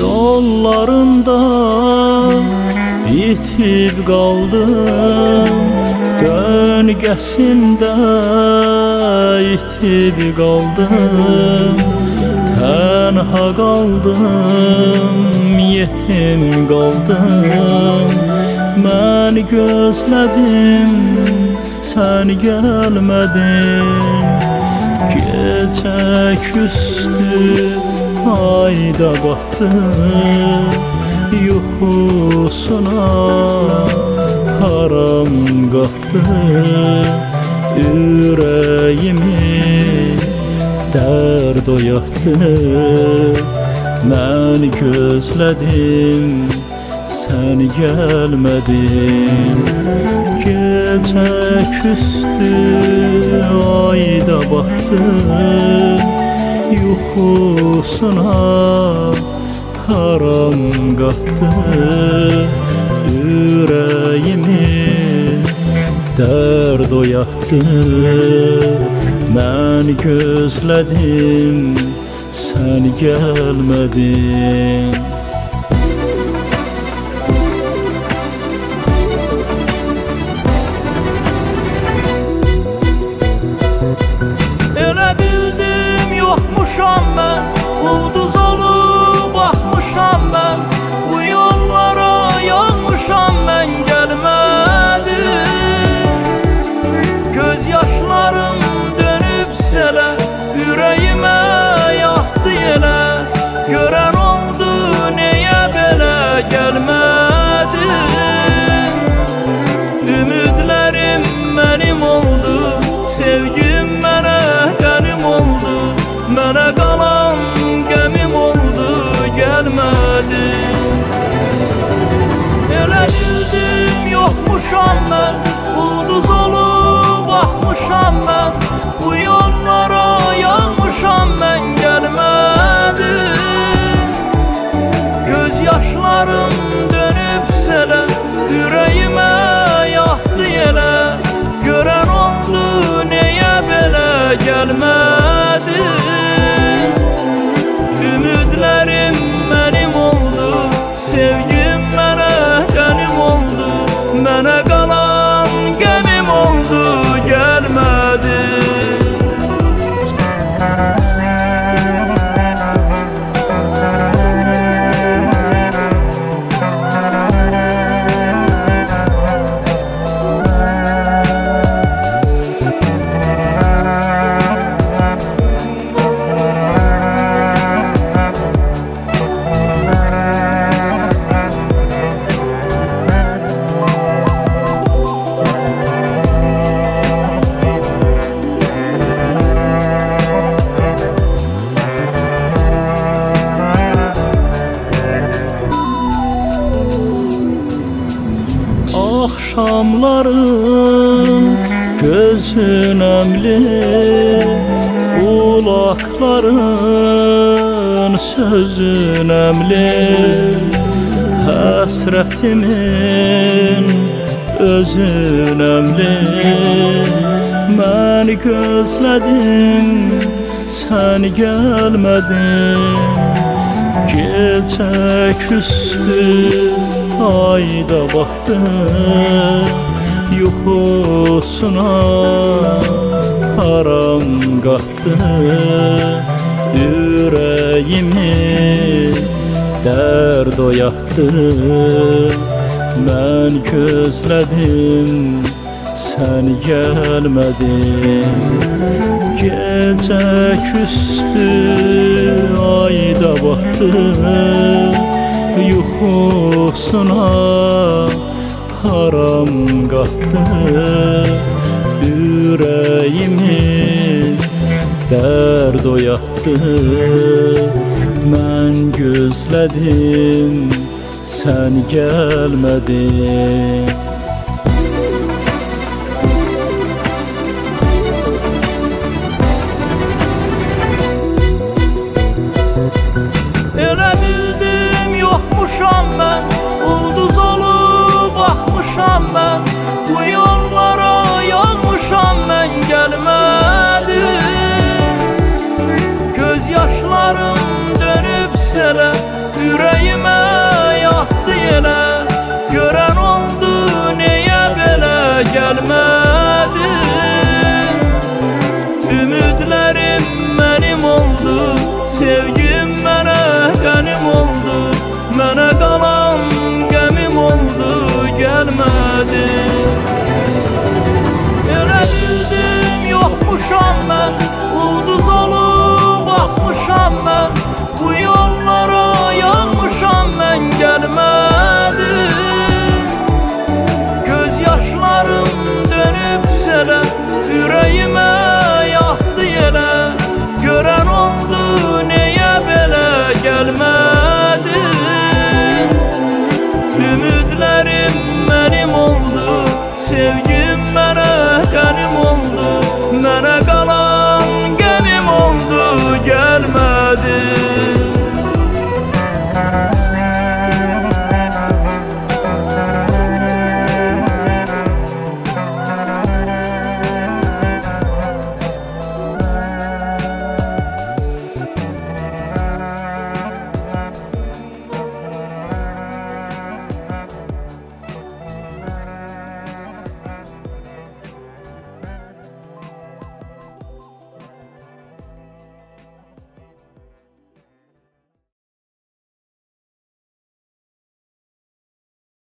Yollarında itib qaldım, döngəsində itib qaldım. Tənha qaldım, yetim qaldım. Mən gözlədim, sən gəlmədin. Gecə küstü ayda battı, yuxusuna haram qatdı. Ürəyimi dərd oyatdı. Mən gözlədim, sən gəlmədin. Gecə küstü ayda battı, yuxusuna haram qatdı. Ürəyimi dərd oyatdı. Mən gözlədim, sən gəlmədin. Yoxmuşam mən, ulduz olub baxmışam mən. Bu yollara yanmışam mən, gəlmədim. Göz yaşlarım dönüb selə, ürəyimə yaxdı yelə. Görən oldu, neyə belə gəlmədim. Ümidlərim mənim oldu, sevgim mənə qənim oldu. Mənə qalan qəmim oldu, gəlmədim. Elə bildim, yoxmuşam mən, ulduz olub baxmışam mən. Bu yollara yanmışam mən, gəlmədim. Göz yaşlarım dönüb selə, ürəyimə yaxdı yelə. Görən oldu, neyə belə gəlmədim. Ümidlərim mənim oldu, sevgim mənə qənim oldu. Mənə qalan qəmim oldu, gəlmədi. Axşamların gözün əmli, qulaqların sözün əmli. Həsrətimin özün əmli. Mən gözlədim, sən gəlmədin. Gecə küstü ayda battı, yuxusuna haram qatdı. Ürəyimi dərd oyatdı. Mən gözlədim, sən gəlmədin. Gecə küstü ayda battı, yuxusuna haram qatdı. Ürəyimi dərd oyatdı. Mən gözlədim, sen gelmedin. Elə bildim yoxmuşam mən, ulduz olub baxmışam mən, bu yollara yağmışam mən, gəlmədim. Göz yaşlarım dönüb selə, ürəyimə yaxdı elə, görən oldu neyə belə gəlmədim. Ümidlərim mənim oldu, sevgim mənə qənim oldu, mənə qalan qəmim oldu, gəlmədim. Elə bildim yoxmuşam mən, ulduz olub baxmışam mən, bu